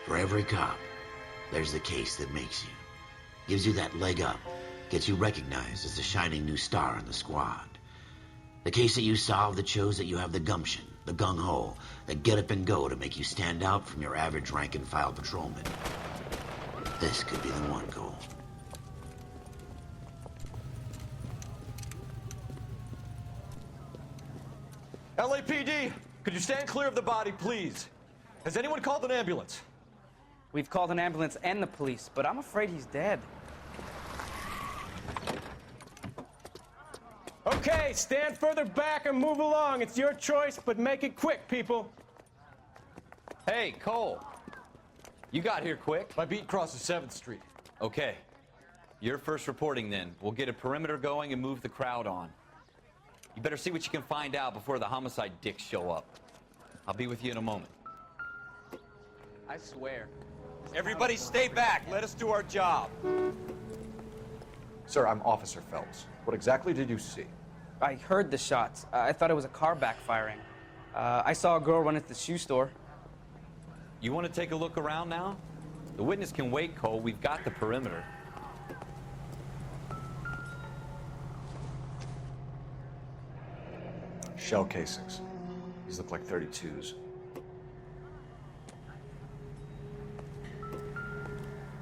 For every cop, there's the case that makes you. Gives you that leg up, gets you recognized as the shining new star in the squad. The case that you solve that shows that you have the gumption, the gung-ho, the get up and go to make you stand out from your average rank-and-file patrolman. This could be the one, Cole. LAPD, could you stand clear of the body, please? Has anyone called an ambulance? We've called an ambulance and the police, but I'm afraid he's dead. Okay, stand further back and move along. It's your choice, but make it quick, people. Hey, Cole. You got here quick. My beat crosses 7th Street. Okay. You're first reporting then. We'll get a perimeter going and move the crowd on. You better see what you can find out before the homicide dicks show up. I'll be with you in a moment. I swear. Everybody stay back. Let us do our job. Sir, I'm Officer Phelps. What exactly did you see? I heard the shots. I thought it was a car backfiring. I saw a girl run into the shoe store. You want to take a look around now? The witness can wait, Cole. We've got the perimeter. Shell casings. These look like 32s.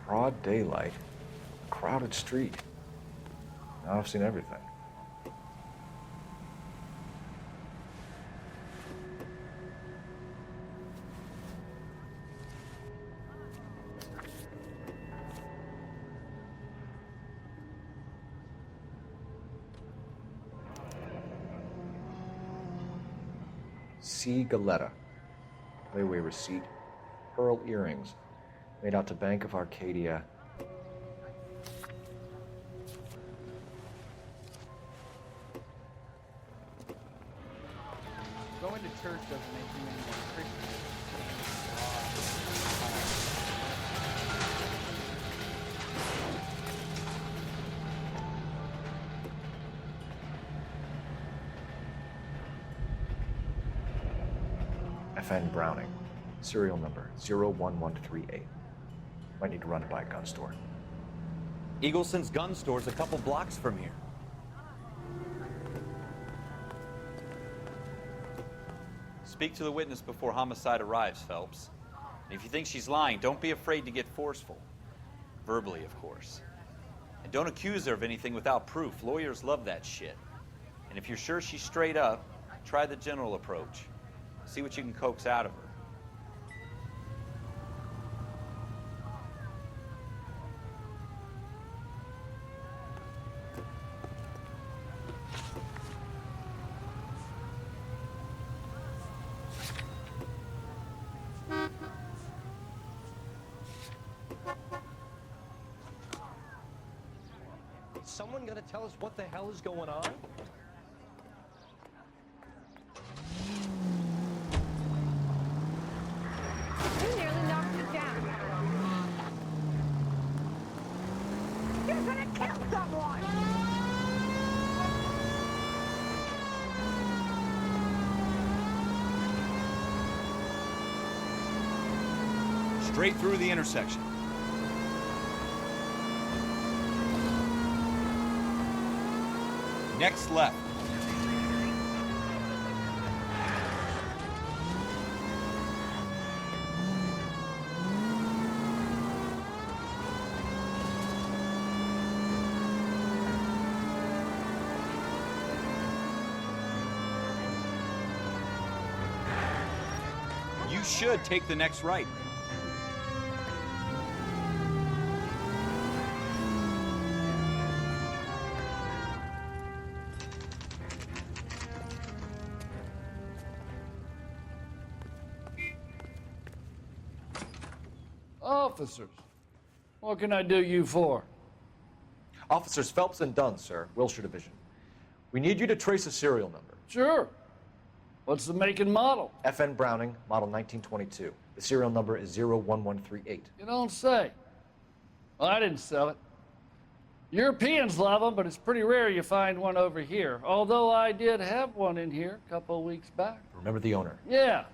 Broad daylight. Crowded street. Now I've seen everything. C. Galetta. Layaway receipt. Pearl earrings. Made out to Bank of Arcadia. Going to church doesn't make you any more Christian. FN Browning. Serial number 01138. Might need to run it by a gun store. Eagleson's gun store's a couple blocks from here. Speak to the witness before homicide arrives, Phelps. And if you think she's lying, don't be afraid to get forceful. Verbally, of course. And don't accuse her of anything without proof. Lawyers love that shit. And if you're sure she's straight up, try the general approach. See what you can coax out of her. Is someone gonna tell us what the hell is going on? You nearly knocked me down. You're gonna kill someone! Straight through the intersection. Next left. You should take the next right. Officers, what can I do you for? Officers Phelps and Dunn, sir, Wilshire Division. We need you to trace a serial number. Sure. What's the make and model? FN Browning, model 1922. The serial number is 01138. You don't say. Well, I didn't sell it. Europeans love them, but it's pretty rare you find one over here. Although I did have one in here a couple of weeks back. Remember the owner. Yeah.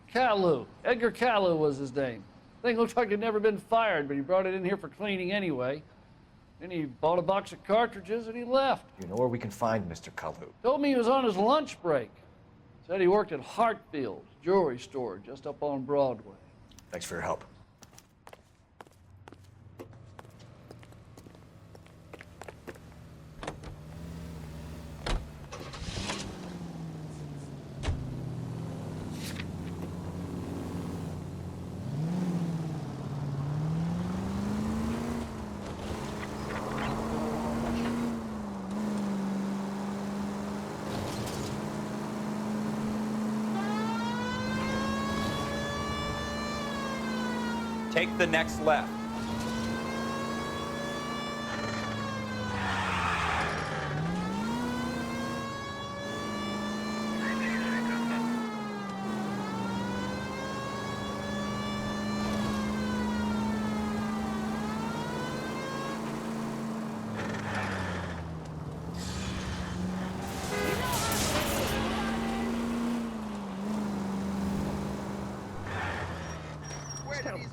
Caillou. Edgar Caillou was his name. Thing looked like it'd never been fired, but he brought it in here for cleaning anyway. Then he bought a box of cartridges and he left. You know where we can find Mr. Kalu? Told me he was on his lunch break. Said he worked at Hartfield's jewelry store just up on Broadway. Thanks for your help. Take the next left.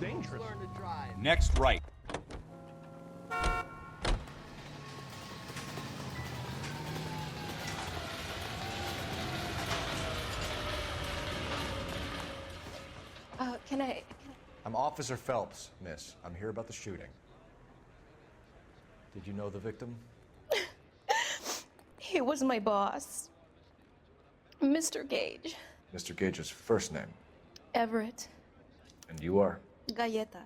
Dangerous. Next right. Can I... I'm Officer Phelps, miss. I'm here about the shooting. Did you know the victim? He was my boss. Mr. Gage. Mr. Gage's first name. Everett And you are? Galleta.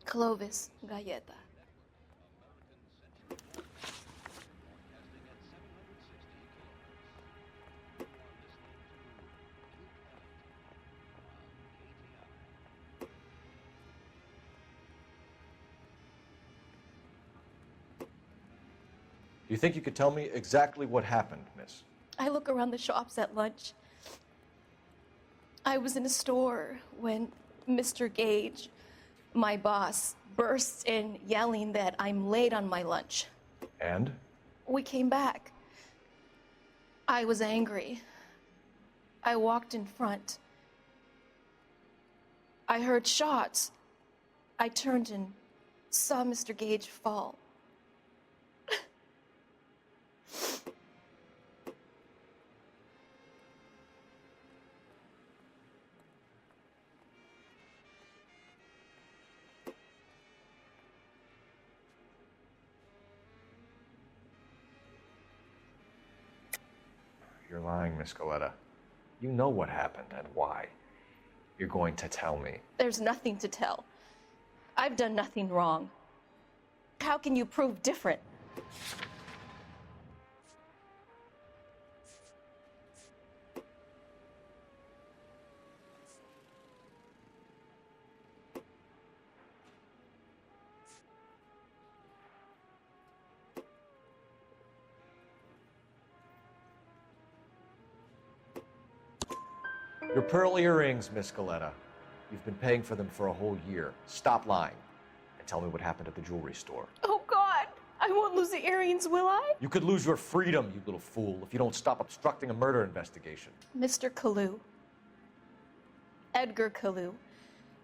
Clovis Galleta. Do you think you could tell me exactly what happened, miss? I look around the shops at lunch. I was in a store when Mr. Gage, my boss, bursts in yelling that I'm late on my lunch. And? We came back. I was angry. I walked in front. I heard shots. I turned and saw Mr. Gage fall. You're lying, Miss Galleta. You know what happened and why. You're going to tell me. There's nothing to tell. I've done nothing wrong. How can you prove different? Your pearl earrings, Miss Galleta. You've been paying for them for a whole year. Stop lying and tell me what happened at the jewelry store. Oh, God! I won't lose the earrings, will I? You could lose your freedom, you little fool, if you don't stop obstructing a murder investigation. Mr. Kalu. Edgar Kalu.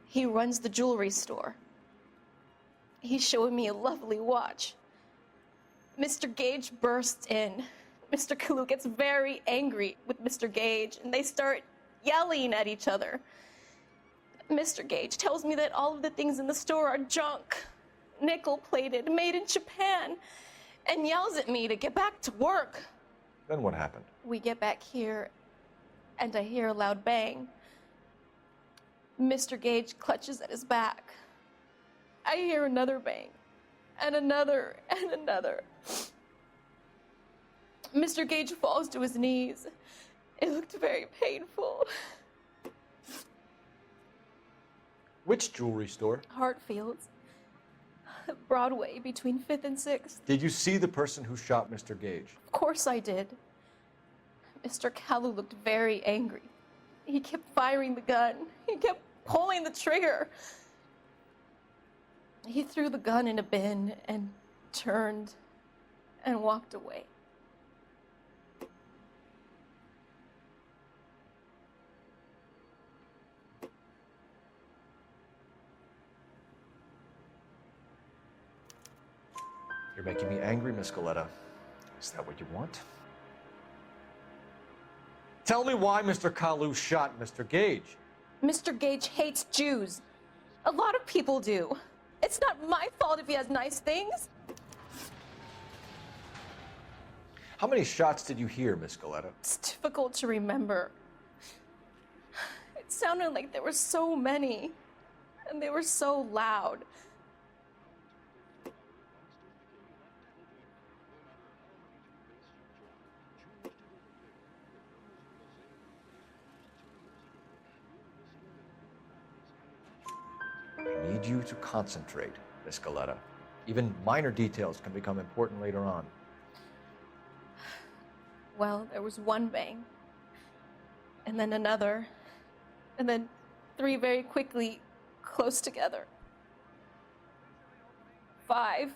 He runs the jewelry store. He's showing me a lovely watch. Mr. Gage bursts in. Mr. Kalu gets very angry with Mr. Gage, and they start yelling at each other. Mr. Gage tells me that all of the things in the store are junk, nickel-plated, made in Japan, and yells at me to get back to work. Then what happened? We get back here, and I hear a loud bang. Mr. Gage clutches at his back. I hear another bang, and another, and another. Mr. Gage falls to his knees. It looked very painful. Which jewelry store? Hartfield's. Broadway, between 5th and 6th. Did you see the person who shot Mr. Gage? Of course I did. Mr. Kalu looked very angry. He kept firing the gun. He kept pulling the trigger. He threw the gun in a bin and turned and walked away. You're making me angry, Miss Goleta. Is that what you want? Tell me why Mr. Kalu shot Mr. Gage. Mr. Gage hates Jews. A lot of people do. It's not my fault if he has nice things. How many shots did you hear, Miss Goleta? It's difficult to remember. It sounded like there were so many, and they were so loud. I need you to concentrate, Miss Goleta. Even minor details can become important later on. Well, there was one bang, and then another, and then three very quickly, close together. 5.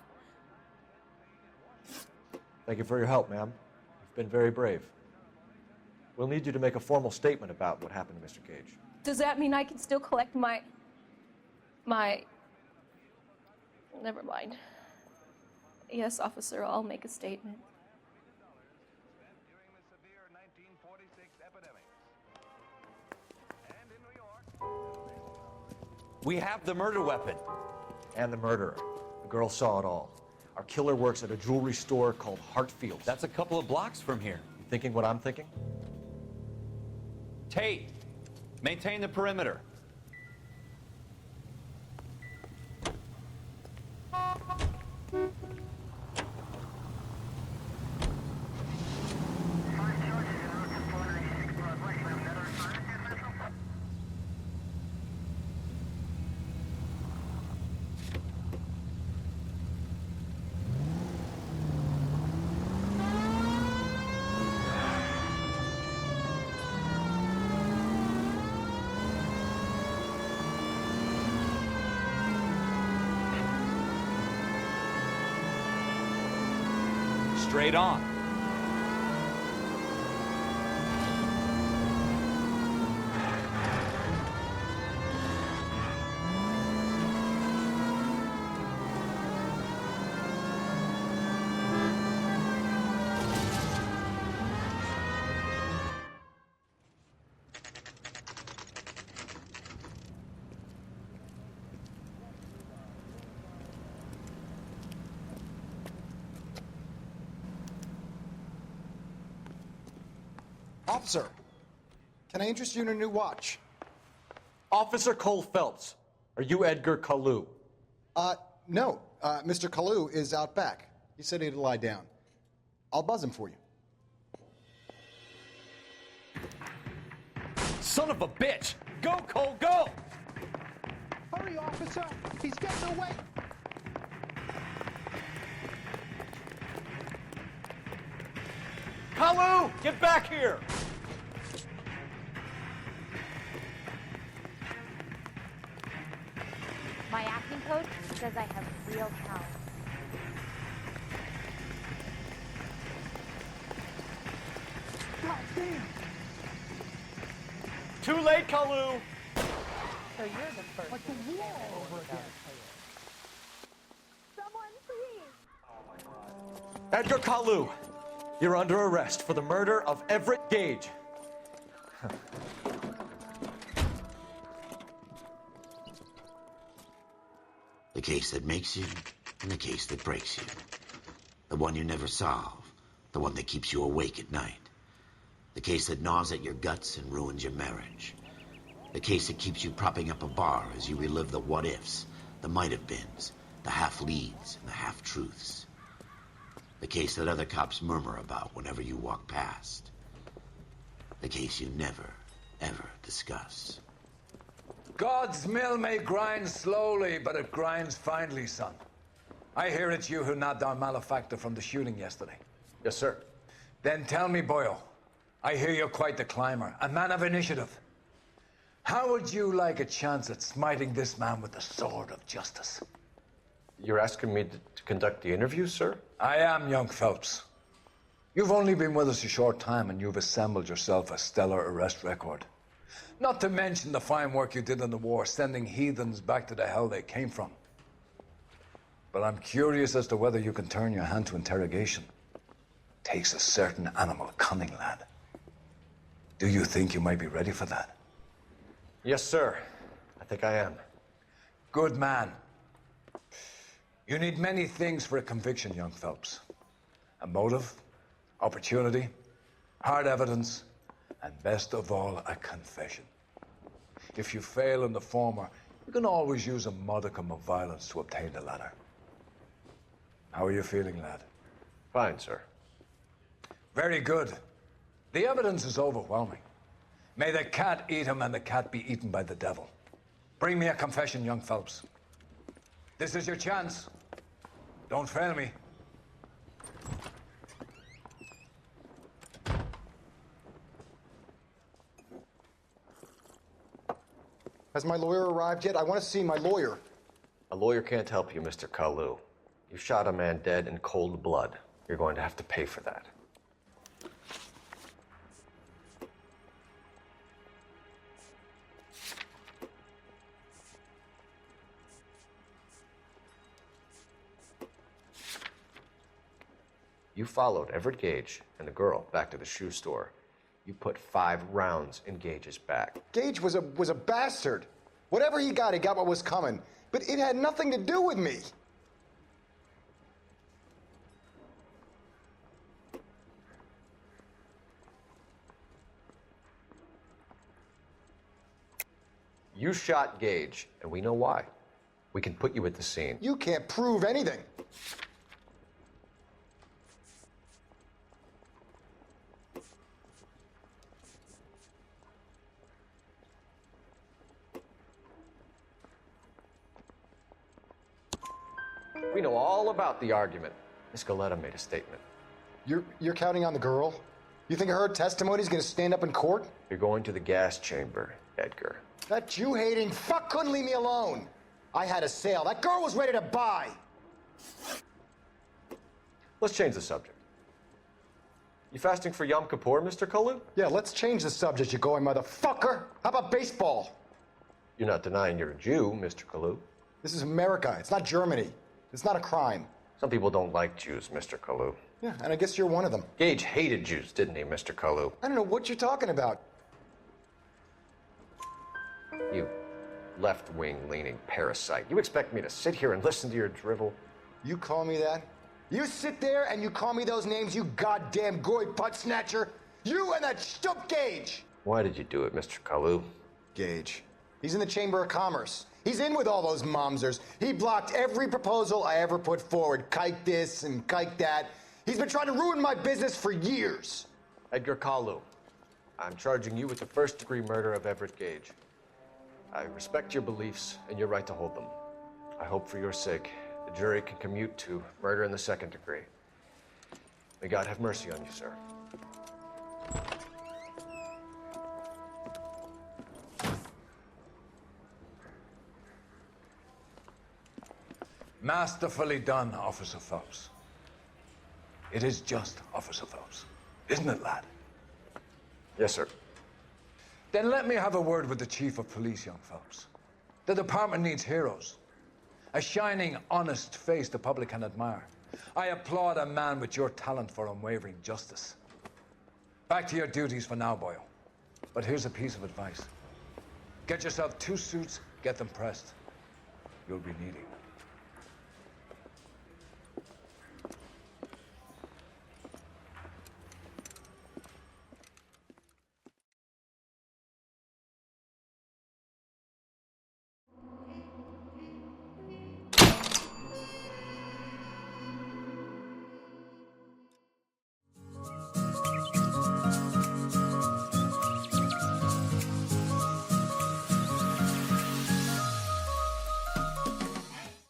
Thank you for your help, ma'am. You've been very brave. We'll need you to make a formal statement about what happened to Mr. Gage. Does that mean I can still collect my... Never mind. Yes, officer, I'll make a statement. We have the murder weapon. And the murderer. The girl saw it all. Our killer works at a jewelry store called Hartfield's. That's a couple of blocks from here. You thinking what I'm thinking? Tate, maintain the perimeter. Straight on. Officer, can I interest you in a new watch? Officer Cole Phelps, are you Edgar Kalu? No. Mr. Kalu is out back. He said he'd lie down. I'll buzz him for you. Son of a bitch! Go, Cole, go! Hurry, officer! He's getting away! Kalu, get back here! My acting coach says I have real talent. God damn! Too late, Kalu! So you're the first. Like the wall over again. Someone, please! Edgar Kalu, you're under arrest for the murder of Everett Gage. The case that makes you and the case that breaks you. The one you never solve. The one that keeps you awake at night. The case that gnaws at your guts and ruins your marriage. The case that keeps you propping up a bar as you relive the what-ifs, the might-have-beens, the half-leads, and the half-truths. The case that other cops murmur about whenever you walk past. The case you never, ever discuss. God's mill may grind slowly, but it grinds finely, son. I hear it's you who nabbed our malefactor from the shooting yesterday. Yes, sir. Then tell me, boyo, I hear you're quite the climber, a man of initiative. How would you like a chance at smiting this man with the sword of justice? You're asking me to conduct the interview, sir? I am, young Phelps. You've only been with us a short time, and you've assembled yourself a stellar arrest record. Not to mention the fine work you did in the war, sending heathens back to the hell they came from. But I'm curious as to whether you can turn your hand to interrogation. Takes a certain animal cunning, lad. Do you think you might be ready for that? Yes, sir. I think I am. Good man. You need many things for a conviction, young Phelps. A motive, opportunity, hard evidence, and best of all, a confession. If you fail in the former, you can always use a modicum of violence to obtain the latter. How are you feeling, lad? Fine, sir. Very good. The evidence is overwhelming. May the cat eat him and the cat be eaten by the devil. Bring me a confession, young Phelps. This is your chance. Don't fail me. Has my lawyer arrived yet? I want to see my lawyer. A lawyer can't help you, Mr. Kalu. You shot a man dead in cold blood. You're going to have to pay for that. You followed Everett Gage and the girl back to the shoe store. You put 5 rounds in Gage's back. Gage was a bastard. Whatever he got what was coming. But it had nothing to do with me. You shot Gage, and we know why. We can put you at the scene. You can't prove anything. We know all about the argument. Miss Goleta made a statement. You're counting on the girl? You think her testimony's gonna stand up in court? You're going to the gas chamber, Edgar. That Jew-hating fuck couldn't leave me alone. I had a sale. That girl was ready to buy. Let's change the subject. You fasting for Yom Kippur, Mr. Kalu? Yeah, let's change the subject, you going motherfucker. How about baseball? You're not denying you're a Jew, Mr. Kalu. This is America. It's not Germany. It's not a crime. Some people don't like Jews, Mr. Kalu. Yeah, and I guess you're one of them. Gage hated Jews, didn't he, Mr. Kalu? I don't know what you're talking about. You left-wing leaning parasite. You expect me to sit here and listen to your drivel? You call me that? You sit there and you call me those names, you goddamn goy butt snatcher? You and that stump Gage! Why did you do it, Mr. Kalu? Gage. He's in the Chamber of Commerce. He's in with all those momsers. He blocked every proposal I ever put forward. Kike this and kike that. He's been trying to ruin my business for years. Edgar Kalu, I'm charging you with the first-degree murder of Everett Gage. I respect your beliefs and your right to hold them. I hope for your sake the jury can commute to murder in the second degree. May God have mercy on you, sir. Masterfully done, Officer Phelps. It is just Officer Phelps, isn't it, lad? Yes, sir. Then let me have a word with the Chief of Police, young Phelps. The department needs heroes. A shining, honest face the public can admire. I applaud a man with your talent for unwavering justice. Back to your duties for now, Boyle. But here's a piece of advice. Get yourself 2 suits, get them pressed. You'll be needing.